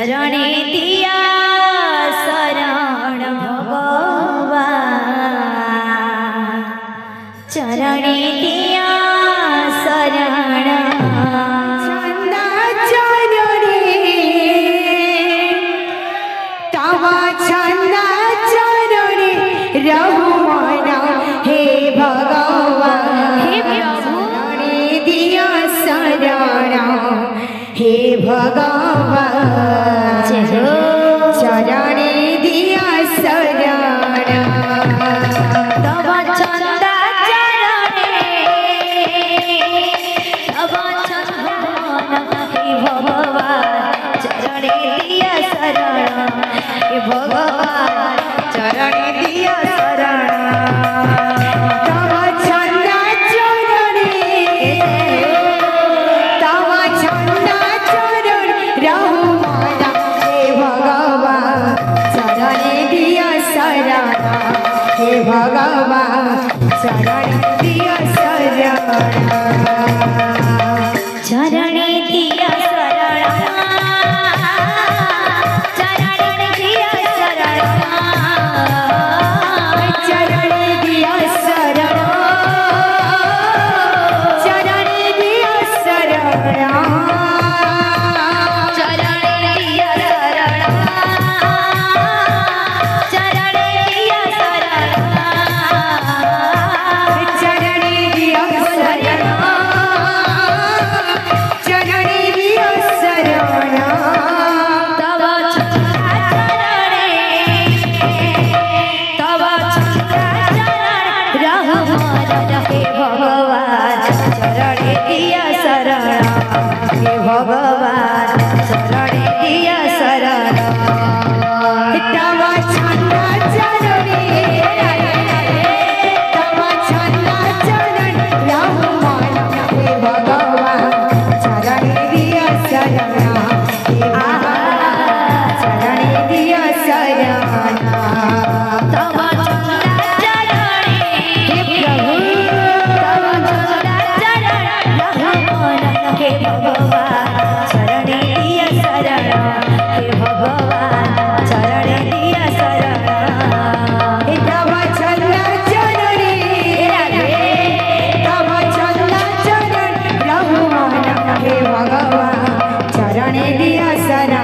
चरणे दिया शरण भगवान, चरणे दिया शरण चंदा चरणे तवा चंदा चरणे रहुमाना हे भगवान, हे प्रभु चरणे दिया शरण हे भगवान, चरणे दिया शरण तव चंदा चरणे तव चंदन हे भगवान, चरणे दिया शरण हे भगवान, चरणे दिया शरण तव चंदा चरणे तव चंदा चरण रहुमाना हे भगवान, चरणे दिया शरण हे भगवान, चरणे दिया शरण चरणे दिया शरण चरणे दिया शरण चरणे दिया शरण चरणे दिया शरण चरणे दिया शरण चरणे दिया शरण चरणे दिया शरण चरणे दिया शरण तव चंदा चरणे तव चंदा चरण रहमान हे भगवान, चरणे दिया शरण हे भगवान, चरणे दिया शरण तव चंदा चरणे तव चंदा चरण रहुमान हे भगवान, चरणे दिया शरण हे भगवान, चरणे दिया शरण तव चंदा चरणे हे प्रभु तव चंदा चरण रहमान हे भगवान, चरणे दिया शरण हे भगवान, चरणे दिया शरण तव चंदा चरणे तव चंदा चरण रहुमान हे भगवान, चरणे दिया शरण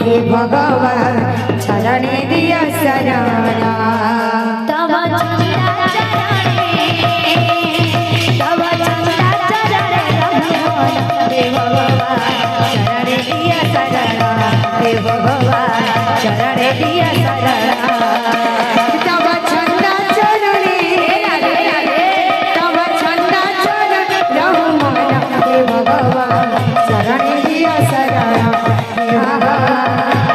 हे भगवान, चरणे दिया शरण तव चंदा चरणे तव चंदा चरण रहमान हे भगवान, चरणे दिया शरण हे भगवान, चरणे दिया शरण तव चंदा चरणे तव चंदा चरण रहुमान हे भगवान, चरणे दिया शरण हे भगवान,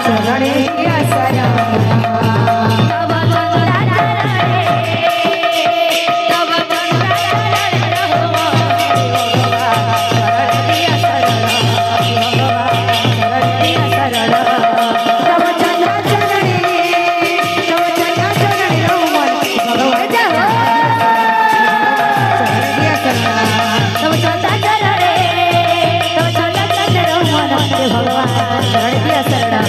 चरणे दिया शरण तव चंदा चरणे तव चंदा चरण रहमान हे भगवान, चरणे दिया शरण हे भगवान, चरणे दिया शरण तव चंदा चरणे रहुमान भगवान, चरणे दिया शरण तव चंदा चरणे तव चंदा चरण रहमान हे भगवान, चरणे दिया शरण